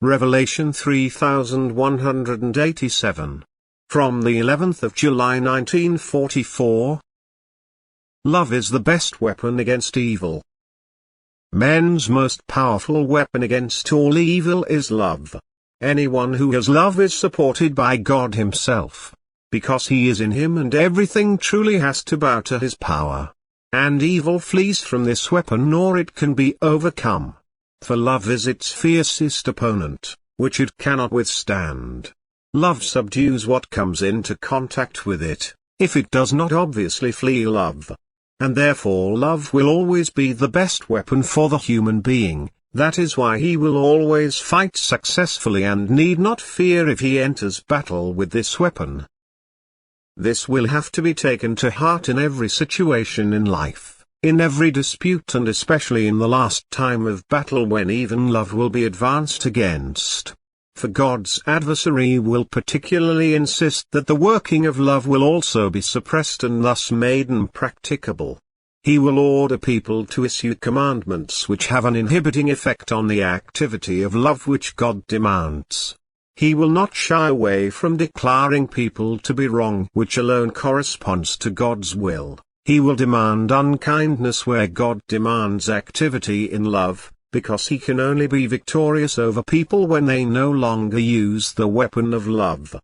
Revelation 3187. From the 11th of July 1944. Love is the best weapon against evil. Men's most powerful weapon against all evil is love. Anyone who has love is supported by God himself, because he is in him, and everything truly has to bow to his power. And evil flees from this weapon, or it can be overcome. For love is its fiercest opponent, which it cannot withstand. Love subdues what comes into contact with it, if it does not obviously flee love. And therefore love will always be the best weapon for the human being. That is why he will always fight successfully and need not fear if he enters battle with this weapon. This will have to be taken to heart in every situation in life, in every dispute, and especially in the last time of battle, when even love will be advanced against. For God's adversary will particularly insist that the working of love will also be suppressed and thus made impracticable. He will order people to issue commandments which have an inhibiting effect on the activity of love which God demands. He will not shy away from declaring people to be wrong, which alone corresponds to God's will. He will demand unkindness where God demands activity in love, because he can only be victorious over people when they no longer use the weapon of love.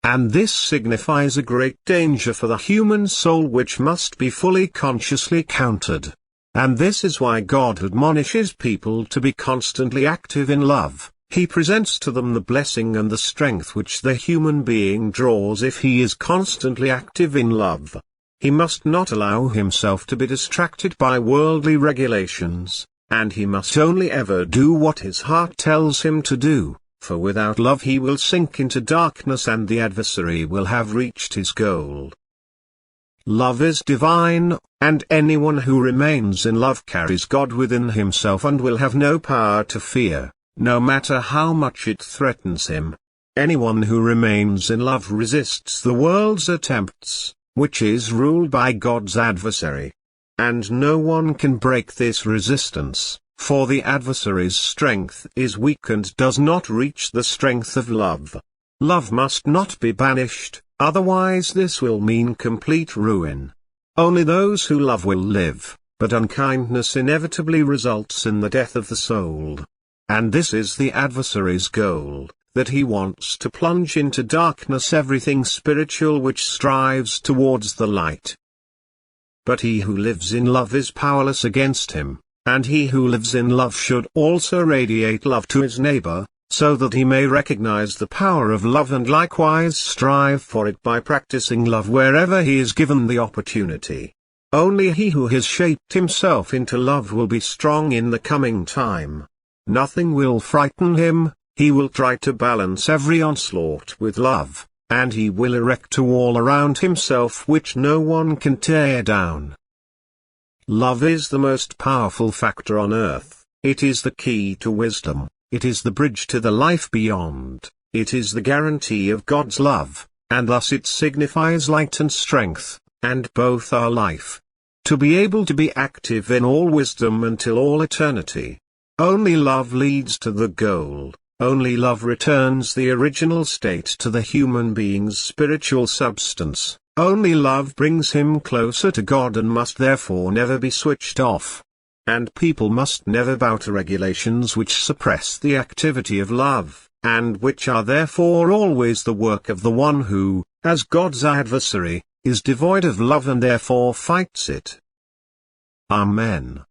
And this signifies a great danger for the human soul, which must be fully consciously countered. And this is why God admonishes people to be constantly active in love. He presents to them the blessing and the strength which the human being draws if he is constantly active in love. He must not allow himself to be distracted by worldly regulations, and he must only ever do what his heart tells him to do, for without love he will sink into darkness and the adversary will have reached his goal. Love is divine, and anyone who remains in love carries God within himself and will have no power to fear, no matter how much it threatens him. Anyone who remains in love resists the world's attempts, which is ruled by God's adversary. And no one can break this resistance, for the adversary's strength is weak and does not reach the strength of love. Love must not be banished, otherwise this will mean complete ruin. Only those who love will live, but unkindness inevitably results in the death of the soul. And this is the adversary's goal, that he wants to plunge into darkness everything spiritual which strives towards the light. But he who lives in love is powerless against him, and he who lives in love should also radiate love to his neighbor, so that he may recognize the power of love and likewise strive for it by practicing love wherever he is given the opportunity. Only he who has shaped himself into love will be strong in the coming time. Nothing will frighten him. He will try to balance every onslaught with love, and he will erect a wall around himself which no one can tear down. Love is the most powerful factor on earth. It is the key to wisdom, it is the bridge to the life beyond, it is the guarantee of God's love, and thus it signifies light and strength, and both are life. To be able to be active in all wisdom until all eternity. Only love leads to the goal. Only love returns the original state to the human being's spiritual substance. Only love brings him closer to God and must therefore never be switched off. And people must never bow to regulations which suppress the activity of love, and which are therefore always the work of the one who, as God's adversary, is devoid of love and therefore fights it. Amen.